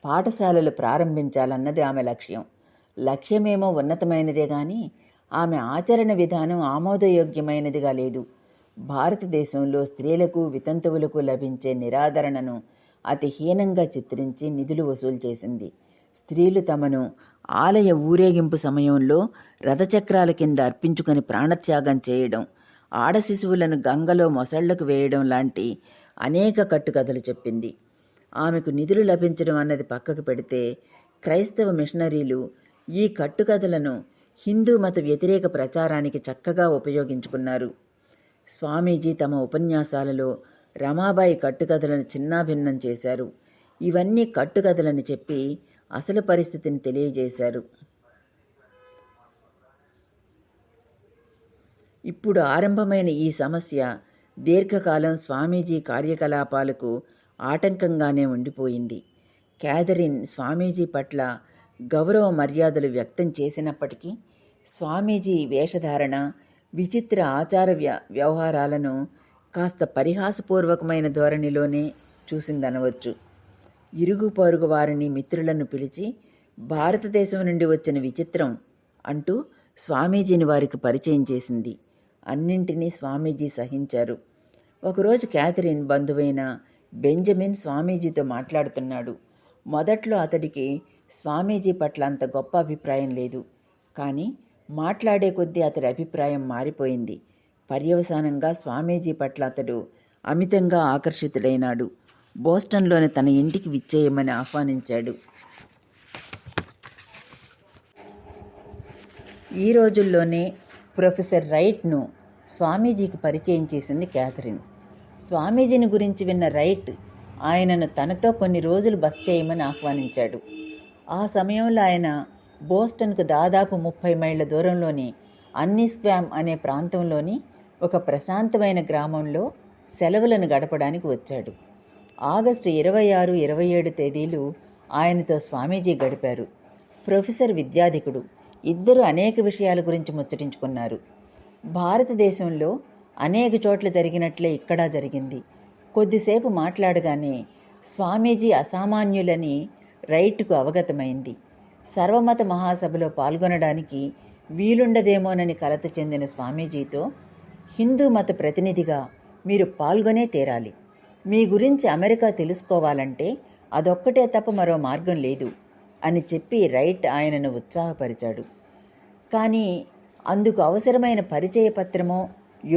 పాఠశాలలు ప్రారంభించాలన్నది ఆమె లక్ష్యం. లక్ష్యమేమో ఉన్నతమైనదే కానీ ఆమె ఆచరణ విధానం ఆమోదయోగ్యమైనదిగా లేదు. భారతదేశంలో స్త్రీలకు వితంతువులకు లభించే నిరాదరణను అతి హీనంగా చిత్రించి నిధులు వసూలు చేసింది. స్త్రీలు తమను ఆలయ ఊరేగింపు సమయంలో రథచక్రాల కింద అర్పించుకొని ప్రాణత్యాగం చేయడం, ఆడ శిశువులను గంగలో మొసళ్లకు వేయడం లాంటి అనేక కట్టుకథలు చెప్పింది. ఆమెకు నిధులు లభించడం అన్నది పక్కకు పెడితే క్రైస్తవ మిషనరీలు ఈ కట్టుకథలను హిందూ మత వ్యతిరేక ప్రచారానికి చక్కగా ఉపయోగించుకున్నారు. స్వామీజీ తమ ఉపన్యాసాలలో రమాబాయి కట్టుకథలను చిన్నాభిన్నం చేశారు. ఇవన్నీ కట్టుకథలని చెప్పి అసలు పరిస్థితిని తెలియజేశారు. ఇప్పుడు ఆరంభమైన ఈ సమస్య దీర్ఘకాలం స్వామీజీ కార్యకలాపాలకు ఆటంకంగానే ఉండిపోయింది. క్యాథరిన్ స్వామీజీ పట్ల గౌరవ మర్యాదలు వ్యక్తం చేసినప్పటికీ స్వామీజీ వేషధారణ, విచిత్ర ఆచార వ్యవహారాలను కాస్త పరిహాసపూర్వకమైన ధోరణిలోనే చూసిందనవచ్చు. ఇరుగు పొరుగు వారిని, మిత్రులను పిలిచి భారతదేశం నుండి వచ్చిన విచిత్రం అంటూ స్వామీజీని వారికి పరిచయం చేసింది. అన్నింటినీ స్వామీజీ సహించారు. ఒకరోజు క్యాథరిన్ బంధువైన బెంజమిన్ స్వామీజీతో మాట్లాడుతున్నాడు. మొదట్లో అతడికి స్వామీజీ పట్ల అంత గొప్ప అభిప్రాయం లేదు. కానీ మాట్లాడే కొద్దీ అతడి అభిప్రాయం మారిపోయింది. పర్యవసానంగా స్వామీజీ పట్ల అతడు అమితంగా ఆకర్షితుడైనాడు. బోస్టన్లోని తన ఇంటికి విచ్చేయమని ఆహ్వానించాడు. ఈ రోజుల్లోనే ప్రొఫెసర్ రైట్ను స్వామీజీకి పరిచయం చేసింది క్యాథరిన్. స్వామీజీని గురించి విన్న రైట్ ఆయనను తనతో కొన్ని రోజులు బస చేయమని ఆహ్వానించాడు. ఆ సమయంలో ఆయన బోస్టన్కు దాదాపు 30 మైళ్ళ దూరంలోని అన్నీస్క్వామ్ అనే ప్రాంతంలోని ఒక ప్రశాంతమైన గ్రామంలో సెలవులను గడపడానికి వచ్చాడు. ఆగస్టు 26, 27 తేదీలు ఆయనతో స్వామీజీ గడిపారు. ప్రొఫెసర్ విద్యాధికుడు. ఇద్దరు అనేక విషయాల గురించి ముచ్చటించుకున్నారు. భారతదేశంలో అనేక చోట్ల జరిగినట్లే ఇక్కడ జరిగింది. కొద్దిసేపు మాట్లాడగానే స్వామీజీ అసామాన్యులని రైట్కు అవగతమైంది. సర్వమత మహాసభలో పాల్గొనడానికి వీలుండదేమోనని కలత చెందిన స్వామీజీతో, హిందూ మత ప్రతినిధిగా మీరు పాల్గొనే తీరాలి. మీ గురించి అమెరికా తెలుసుకోవాలంటే అదొక్కటే తప్ప మరో మార్గం లేదు అని చెప్పి రైట్ ఆయనను ఉత్సాహపరిచాడు. కానీ అందుకు అవసరమైన పరిచయ పత్రమో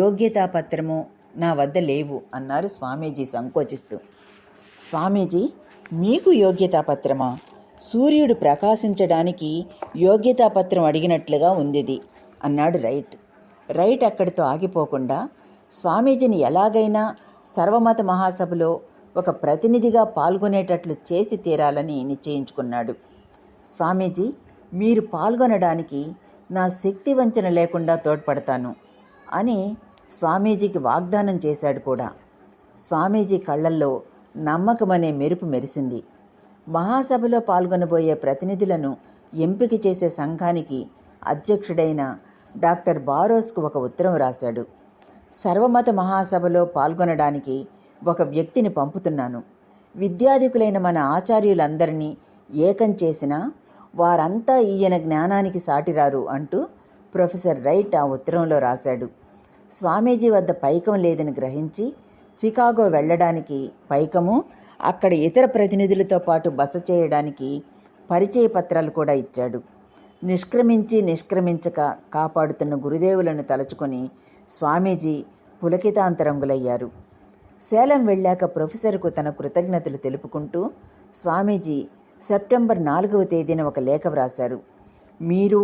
యోగ్యతాపత్రమో నా వద్ద లేవు అన్నారు స్వామీజీ సంకోచిస్తూ. స్వామీజీ, మీకు యోగ్యతాపత్రమా? సూర్యుడు ప్రకాశించడానికి యోగ్యతాపత్రం అడిగినట్లుగా ఉందిది అన్నాడు రైట్. రైట్ అక్కడితో ఆగిపోకుండా స్వామీజీని ఎలాగైనా సర్వమత మహాసభలో ఒక ప్రతినిధిగా పాల్గొనేటట్లు చేసి తీరాలని నిశ్చయించుకున్నాడు. స్వామీజీ, మీరు పాల్గొనడానికి నా శక్తి వంచన లేకుండా తోడ్పడతాను అని స్వామీజీకి వాగ్దానం చేశాడు కూడా. స్వామీజీ కళ్ళల్లో నమ్మకమనే మెరుపు మెరిసింది. మహాసభలో పాల్గొనబోయే ప్రతినిధులను ఎంపిక చేసే సంఘానికి అధ్యక్షుడైన డాక్టర్ బారోస్కు ఒక ఉత్తరం రాశాడు. సర్వమత మహాసభలో పాల్గొనడానికి ఒక వ్యక్తిని పంపుతున్నాను. విద్యాధికులైన మన ఆచార్యులందరినీ ఏకం చేసినా వారంతా ఈయన జ్ఞానానికి సాటిరారు అంటూ ప్రొఫెసర్ రైట్ ఆ ఉత్తరంలో రాశాడు. స్వామీజీ వద్ద పైకం లేదని గ్రహించి చికాగో వెళ్ళడానికి పైకము, అక్కడ ఇతర ప్రతినిధులతో పాటు బస చేయడానికి పరిచయ పత్రాలు కూడా ఇచ్చాడు. నిష్క్రమించక కాపాడుతున్న గురుదేవులను తలుచుకొని స్వామీజీ పులకితాంతరంగులయ్యారు. సేలం వెళ్ళాక ప్రొఫెసర్కు తన కృతజ్ఞతలు తెలుపుకుంటూ స్వామీజీ సెప్టెంబర్ 4వ తేదీన ఒక లేఖ వ్రాశారు. మీరు,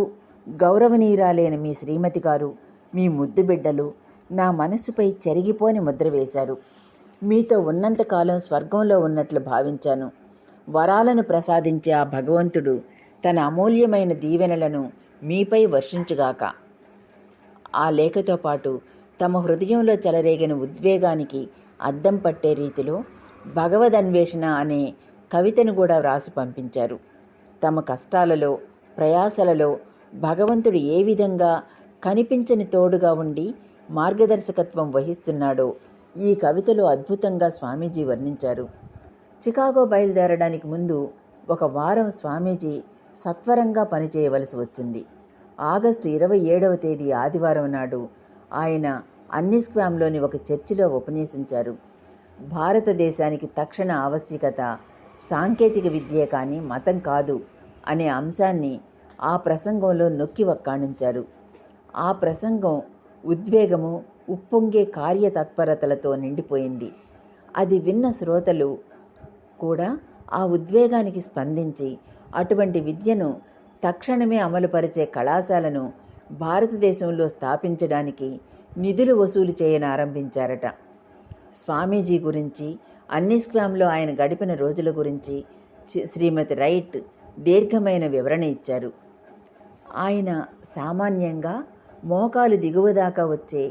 గౌరవనీయురాలైన మీ శ్రీమతి గారు, మీ ముద్దు బిడ్డలు నా మనస్సుపై చెరిగిపోని ముద్ర వేశారు. మీతో ఉన్నంతకాలం స్వర్గంలో ఉన్నట్లు భావించాను. వరాలను ప్రసాదించే ఆ భగవంతుడు తన అమూల్యమైన దీవెనలను మీపై వర్షించుగాక. ఆ లేఖతో పాటు తమ హృదయంలో చెలరేగిన ఉద్వేగానికి అద్దం పట్టే రీతిలో భగవదన్వేషణ అనే కవితను కూడా వ్రాసి పంపించారు. తమ కష్టాలలో, ప్రయాసలలో భగవంతుడు ఏ విధంగా కనిపించని తోడుగా ఉండి మార్గదర్శకత్వం వహిస్తున్నాడో ఈ కవితలో అద్భుతంగా స్వామీజీ వర్ణించారు. చికాగో బయలుదేరడానికి ముందు ఒక వారం స్వామీజీ సత్వరంగా పనిచేయవలసి వచ్చింది. ఆగస్టు 27వ తేదీ ఆదివారం నాడు ఆయన అన్నీస్క్వామ్లోని ఒక చర్చిలో ఉపన్యసించారు. భారతదేశానికి తక్షణ ఆవశ్యకత సాంకేతిక విద్యే కానీ మతం కాదు అనే అంశాన్ని ఆ ప్రసంగంలో నొక్కి వక్కాణించారు. ఆ ప్రసంగం ఉద్వేగము, ఉప్పొంగే కార్యతత్పరతలతో నిండిపోయింది. అది విన్న శ్రోతలు కూడా ఆ ఉద్వేగానికి స్పందించి అటువంటి విద్యను తక్షణమే అమలుపరిచే కళాశాలను భారతదేశంలో స్థాపించడానికి నిధులు వసూలు చేయనారంభించారట. స్వామీజీ గురించి, అన్నీస్క్వామ్లో ఆయన గడిపిన రోజుల గురించి శ్రీమతి రైట్ దీర్ఘమైన వివరణ ఇచ్చారు. ఆయన సామాన్యంగా మోకాలు దిగువ దాకా వచ్చే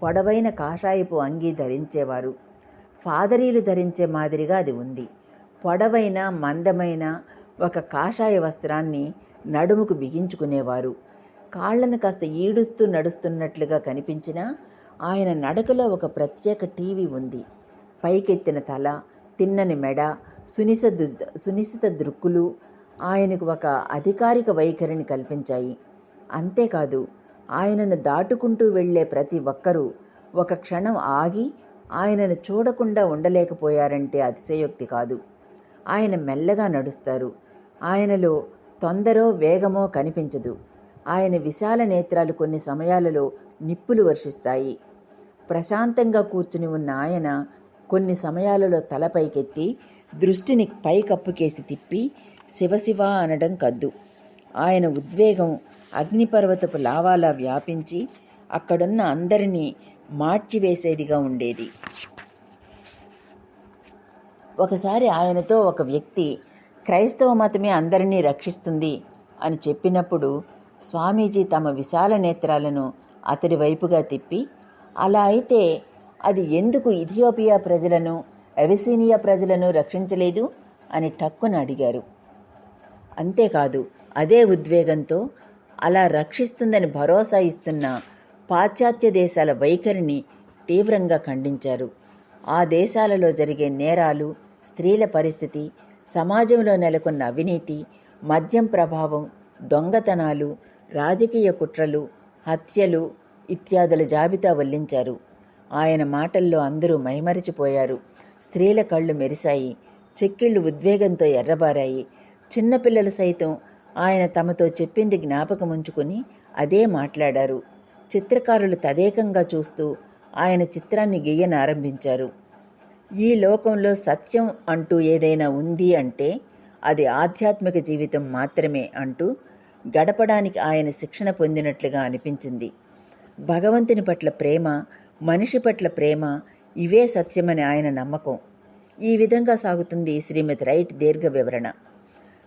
పొడవైన కాషాయపు అంగీ ధరించేవారు. ఫాదరీలు ధరించే మాదిరిగా అది ఉంది. పొడవైన, మందమైన, ఒక కాషాయ వస్త్రాన్ని నడుముకు బిగించుకునేవారు. కాళ్లను కాస్త ఈడుస్తూ నడుస్తున్నట్లుగా కనిపించినా ఆయన నడకలో ఒక ప్రత్యేక టీవీ ఉంది. పైకెత్తిన తల, తిన్నని మెడ, సునిశిత దృక్కులు ఆయనకు ఒక అధికారిక వైఖరిని కల్పించాయి. అంతేకాదు, ఆయనను దాటుకుంటూ వెళ్లే ప్రతి ఒక్కరూ ఒక క్షణం ఆగి ఆయనను చూడకుండా ఉండలేకపోయారంటే అతిశయోక్తి కాదు. ఆయన మెల్లగా నడుస్తారు. ఆయనలో తొందరో వేగమో కనిపించదు. ఆయన విశాల నేత్రాలు కొన్ని సమయాలలో నిప్పులు వర్షిస్తాయి. ప్రశాంతంగా కూర్చుని ఉన్న ఆయన కొన్ని సమయాలలో తలపైకెత్తి దృష్టిని పైకప్పుకేసి తిప్పి శివశివ అనడం కద్దు. ఆయన ఉద్వేగం అగ్నిపర్వతపు లావాలా వ్యాపించి అక్కడున్న అందరినీ మార్చివేసేదిగా ఉండేది. ఒకసారి ఆయనతో ఒక వ్యక్తి క్రైస్తవ మతమే అందరినీ రక్షిస్తుంది అని చెప్పినప్పుడు స్వామీజీ తమ విశాల నేత్రాలను అతడి వైపుగా తిప్పి, అలా అయితే అది ఎందుకు ఇథియోపియా ప్రజలను, అబిసినియా ప్రజలను రక్షించలేదు అని టక్కున అడిగారు. అంతేకాదు, అదే ఉద్వేగంతో అలా రక్షిస్తుందని భరోసా ఇస్తున్న పాశ్చాత్య దేశాల వైఖరిని తీవ్రంగా ఖండించారు. ఆ దేశాలలో జరిగే నేరాలు, స్త్రీల పరిస్థితి, సమాజంలో నెలకొన్న అవినీతి, మద్యం ప్రభావం, దొంగతనాలు, రాజకీయ కుట్రలు, హత్యలు ఇత్యాదుల జాబితా వల్లించారు. ఆయన మాటల్లో అందరూ మైమరిచిపోయారు. స్త్రీల కళ్ళు మెరిశాయి, చెక్కిళ్ళు ఉద్వేగంతో ఎర్రబారాయి. చిన్నపిల్లలు సైతం ఆయన తమతో చెప్పింది జ్ఞాపకముంచుకుని అదే మాట్లాడారు. చిత్రకారులు తదేకంగా చూస్తూ ఆయన చిత్రాన్ని గీయనారంభించారు. ఈ లోకంలో సత్యం అంటూ ఏదైనా ఉంది అంటే అది ఆధ్యాత్మిక జీవితం మాత్రమే అంటూ గడపడానికి ఆయన శిక్షణ పొందినట్లుగా అనిపించింది. భగవంతుని పట్ల ప్రేమ, మనిషి పట్ల ప్రేమ, ఇవే సత్యమని ఆయన నమ్మకం. ఈ విధంగా సాగుతుంది శ్రీమతి రైట్ దీర్ఘ వివరణ.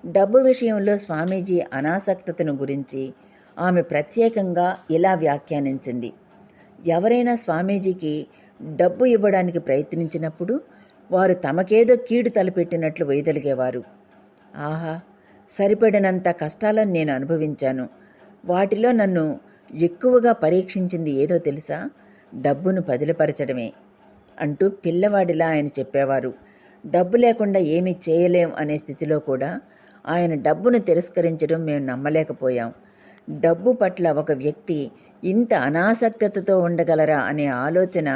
డబ్బు విషయంలో స్వామీజీ అనాసక్తతను గురించి ఆమె ప్రత్యేకంగా ఇలా వ్యాఖ్యానించింది. ఎవరైనా స్వామీజీకి డబ్బు ఇవ్వడానికి ప్రయత్నించినప్పుడు వారు తమకేదో కీడు తలపెట్టినట్లు వేయగలిగేవారు. ఆహా, సరిపడినంత కష్టాలను నేను అనుభవించాను. వాటిలో నన్ను ఎక్కువగా పరీక్షించింది ఏదో తెలుసా? డబ్బును పదిలపరచడమే అంటూ పిల్లవాడిలా ఆయన చెప్పేవారు. డబ్బు లేకుండా ఏమీ చేయలేం అనే స్థితిలో కూడా ఆయన డబ్బును తిరస్కరించడం మేము నమ్మలేకపోయాం. డబ్బు పట్ల ఒక వ్యక్తి ఇంత అనాసక్తతతో ఉండగలరా అనే ఆలోచన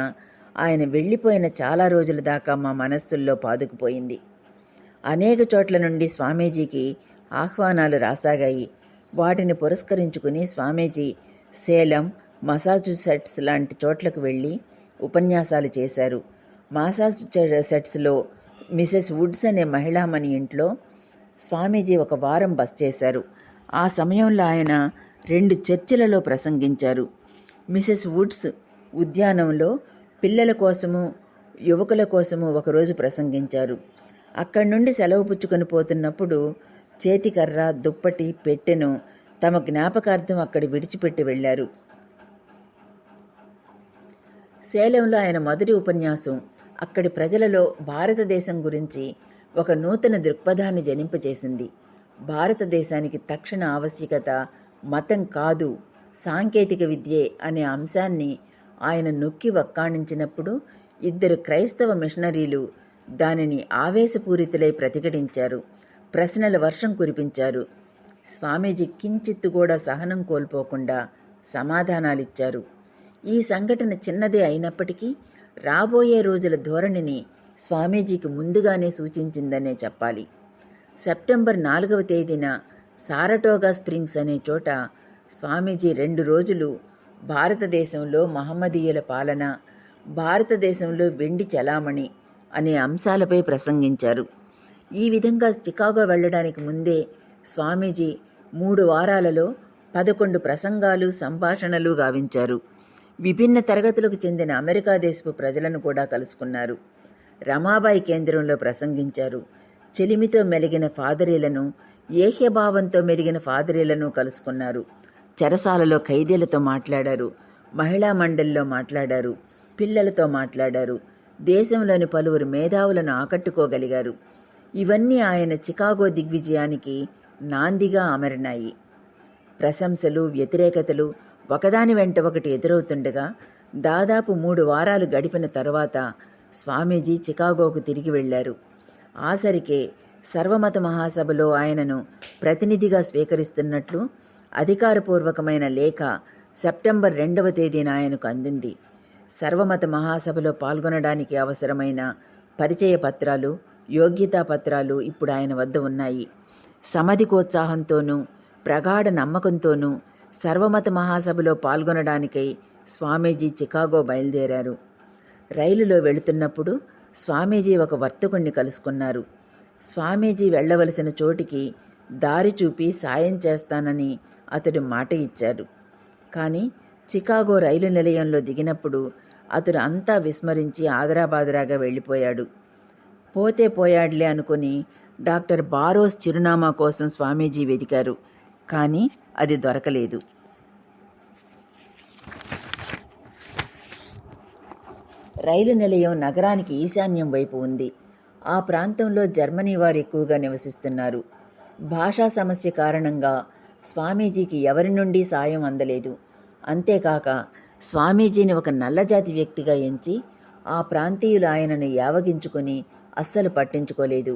ఆయన వెళ్ళిపోయిన చాలా రోజుల దాకా మా మనస్సుల్లో పాదుకుపోయింది. అనేక చోట్ల నుండి స్వామీజీకి ఆహ్వానాలు రాసాగాయి. వాటిని పురస్కరించుకుని స్వామీజీ సేలం, మసాచుసెట్స్ లాంటి చోట్లకు వెళ్ళి ఉపన్యాసాలు చేశారు. మసాచుసెట్స్లో మిసెస్ వుడ్స్ అనే మహిళామణి ఇంట్లో స్వామీజీ ఒక వారం బస చేశారు. ఆ సమయంలో ఆయన 2 చర్చిలలో ప్రసంగించారు. మిసెస్ వుడ్స్ ఉద్యానంలో పిల్లల కోసము, యువకుల కోసము ఒకరోజు ప్రసంగించారు. అక్కడి నుండి సెలవు పుచ్చుకొని పోతున్నప్పుడు చేతికర్ర, దుప్పటి, పెట్టెను తమ జ్ఞాపకార్థం అక్కడి విడిచిపెట్టి వెళ్లారు. సేలంలో ఆయన మొదటి ఉపన్యాసం అక్కడి ప్రజలలో భారతదేశం గురించి ఒక నూతన దృక్పథాన్ని జనింపచేసింది. భారతదేశానికి తక్షణ ఆవశ్యకత మతం కాదు, సాంకేతిక విద్యే అనే అంశాన్ని ఆయన నొక్కి వక్కాణించినప్పుడు 2 క్రైస్తవ మిషనరీలు దానిని ఆవేశపూరితులై ప్రతిఘటించారు. ప్రశ్నల వర్షం కురిపించారు. స్వామీజీ కించిత్తు కూడా సహనం కోల్పోకుండా సమాధానాలిచ్చారు. ఈ సంఘటన చిన్నదే అయినప్పటికీ రాబోయే రోజుల ధోరణిని స్వామీజీకి ముందుగానే సూచించిందనే చెప్పాలి. సెప్టెంబర్ 4వ తేదీన సారటోగా స్ప్రింగ్స్ అనే చోట స్వామీజీ 2 రోజులు భారతదేశంలో మహమ్మదీయుల పాలన, భారతదేశంలో వెండి చలామణి అనే అంశాలపై ప్రసంగించారు. ఈ విధంగా చికాగో వెళ్ళడానికి ముందే స్వామీజీ 3 వారాలలో 11 ప్రసంగాలు, సంభాషణలు గావించారు. విభిన్న తరగతులకు చెందిన అమెరికా దేశపు ప్రజలను కూడా కలుసుకున్నారు. రమాబాయి కేంద్రంలో ప్రసంగించారు. చెలిమితో మెలిగిన ఫాదరీలను, ఏహ్యభావంతో మెలిగిన ఫాదరీలను కలుసుకున్నారు. చెరసాలలో ఖైదీలతో మాట్లాడారు. మహిళా మండలిలో మాట్లాడారు. పిల్లలతో మాట్లాడారు. దేశంలోని పలువురు మేధావులను ఆకట్టుకోగలిగారు. ఇవన్నీ ఆయన చికాగో దిగ్విజయానికి నాందిగా అమరినాయి. ప్రశంసలు, వ్యతిరేకతలు ఒకదాని వెంట ఒకటి ఎదురవుతుండగా దాదాపు 3 వారాలు గడిపిన తరువాత స్వామీజీ చికాగోకు తిరిగి వెళ్లారు. ఆసరికే సర్వమత మహాసభలో ఆయనను ప్రతినిధిగా స్వీకరిస్తున్నట్లు అధికారపూర్వకమైన లేఖ సెప్టెంబర్ 2వ తేదీన ఆయనకు అందింది. సర్వమత మహాసభలో పాల్గొనడానికి అవసరమైన పరిచయ పత్రాలు, యోగ్యతా పత్రాలు ఇప్పుడు ఆయన వద్ద ఉన్నాయి. సమధికోత్సాహంతోనూ ప్రగాఢ నమ్మకంతోనూ సర్వమత మహాసభలో పాల్గొనడానికై స్వామీజీ చికాగో బయలుదేరారు. రైలులో వెళుతున్నప్పుడు స్వామీజీ ఒక వర్తకుణ్ణి కలుసుకున్నారు. స్వామీజీ వెళ్ళవలసిన చోటికి దారి చూపి సాయం చేస్తానని అతడు మాట ఇచ్చారు. కానీ చికాగో రైలు నిలయంలో దిగినప్పుడు అతడు అంతా విస్మరించి ఆదరాబాదరాగా వెళ్ళిపోయాడు. పోతే పోయాడులే అనుకుని డాక్టర్ బారోస్ చిరునామా కోసం స్వామీజీ వెతికారు. కానీ అది దొరకలేదు. రైలు నిలయం నగరానికి ఈశాన్యం వైపు ఉంది. ఆ ప్రాంతంలో జర్మనీ వారు ఎక్కువగా నివసిస్తున్నారు. భాషా సమస్య కారణంగా స్వామీజీకి ఎవరి నుండి సాయం అందలేదు. అంతేకాక స్వామీజీని ఒక నల్లజాతి వ్యక్తిగా ఎంచి ఆ ప్రాంతీయులు ఆయనను యావగించుకొని అస్సలు పట్టించుకోలేదు.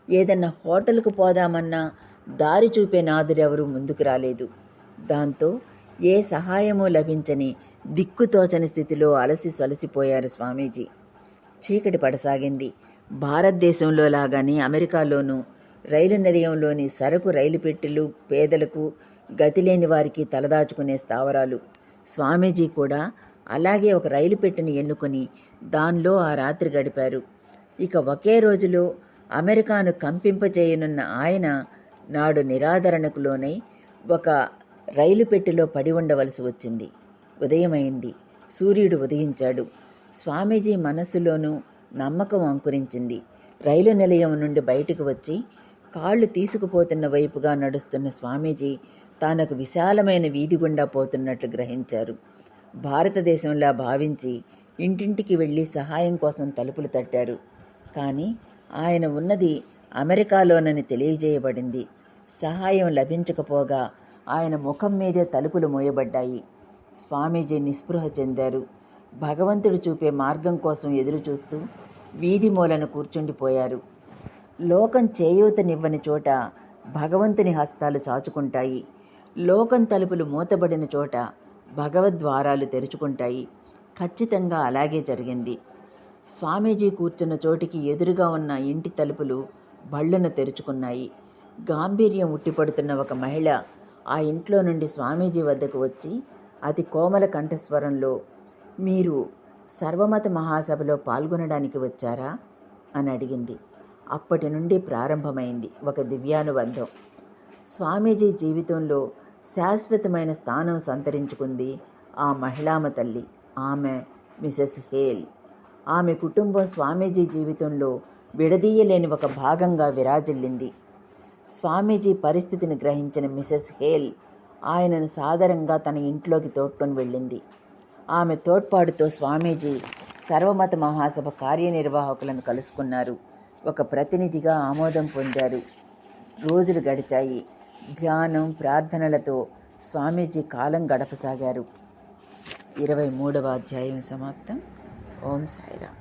ఏదన్నా హోటల్కు పోదామన్నా దారి చూపే నాదురెవరూ ముందుకు రాలేదు. దాంతో ఏ సహాయమూ లభించని దిక్కుతోచని స్థితిలో అలసి సొలసిపోయారు స్వామీజీ. చీకటి పడసాగింది. భారతదేశంలో లాగానే అమెరికాలోనూ రైలు నిలయంలోని సరకు రైలు పెట్టెలు పేదలకు, గతిలేని వారికి తలదాచుకునే స్థావరాలు. స్వామీజీ కూడా అలాగే ఒక రైలు పెట్టెను ఎన్నుకొని దానిలో ఆ రాత్రి గడిపారు. ఇక ఒకే రోజులో అమెరికాను కంపింపజేయనున్న ఆయన నాడు నిరాదరణకు లోనై ఒక రైలు పెట్టెలో పడి ఉండవలసి వచ్చింది. ఉదయమైంది. సూర్యుడు ఉదయించాడు. స్వామీజీ మనస్సులోనూ నమ్మకం అంకురించింది. రైలు నిలయం నుండి బయటకు వచ్చి కాళ్ళు తీసుకుపోతున్న వైపుగా నడుస్తున్న స్వామీజీ తానొక విశాలమైన వీధి గుండా పోతున్నట్లు గ్రహించారు. భారతదేశంలా భావించి ఇంటింటికి వెళ్ళి సహాయం కోసం తలుపులు తట్టారు. కానీ ఆయన ఉన్నది అమెరికాలోనని తెలియజేయబడింది. సహాయం లభించకపోగా ఆయన ముఖం మీదే తలుపులు మూయబడ్డాయి. స్వామీజీ నిస్పృహ చెందారు. భగవంతుడు చూపే మార్గం కోసం ఎదురుచూస్తూ వీధి మూలన కూర్చుండిపోయారు. లోకం చేయూతనివ్వని చోట భగవంతుని హస్తాలు చాచుకుంటాయి. లోకం తలుపులు మూతబడిన చోట భగవద్వారాలు తెరుచుకుంటాయి. ఖచ్చితంగా అలాగే జరిగింది. స్వామీజీ కూర్చున్న చోటికి ఎదురుగా ఉన్న ఇంటి తలుపులు బళ్ళున తెరుచుకున్నాయి. గాంభీర్యం ఉట్టిపడుతున్న ఒక మహిళ ఆ ఇంట్లో నుండి స్వామీజీ వద్దకు వచ్చి అతి కోమల కంఠస్వరంలో, "మీరు సర్వమత మహాసభలో పాల్గొనడానికి వచ్చారా?" అని అడిగింది. అప్పటి నుండి ప్రారంభమైంది ఒక దివ్యానుబంధం. స్వామీజీ జీవితంలో శాశ్వతమైన స్థానం సంతరించుకుంది ఆ మహిళామ తల్లి. ఆమె మిసెస్ హేల్. ఆమె కుటుంబం స్వామీజీ జీవితంలో విడదీయలేని ఒక భాగంగా విరాజిల్లింది. స్వామీజీ పరిస్థితిని గ్రహించిన మిసెస్ హేల్ ఆయనను సాదరంగా తన ఇంట్లోకి తోడ్కొని వెళ్ళింది. ఆమె తోడ్పాటుతో స్వామీజీ సర్వమత మహాసభ కార్యనిర్వాహకులను కలుసుకున్నారు. ఒక ప్రతినిధిగా ఆమోదం పొందారు. రోజులు గడిచాయి. ధ్యానం, ప్రార్థనలతో స్వామీజీ కాలం గడపసాగారు. 23వ అధ్యాయం సమాప్తం. ఓం సాయిరామ్.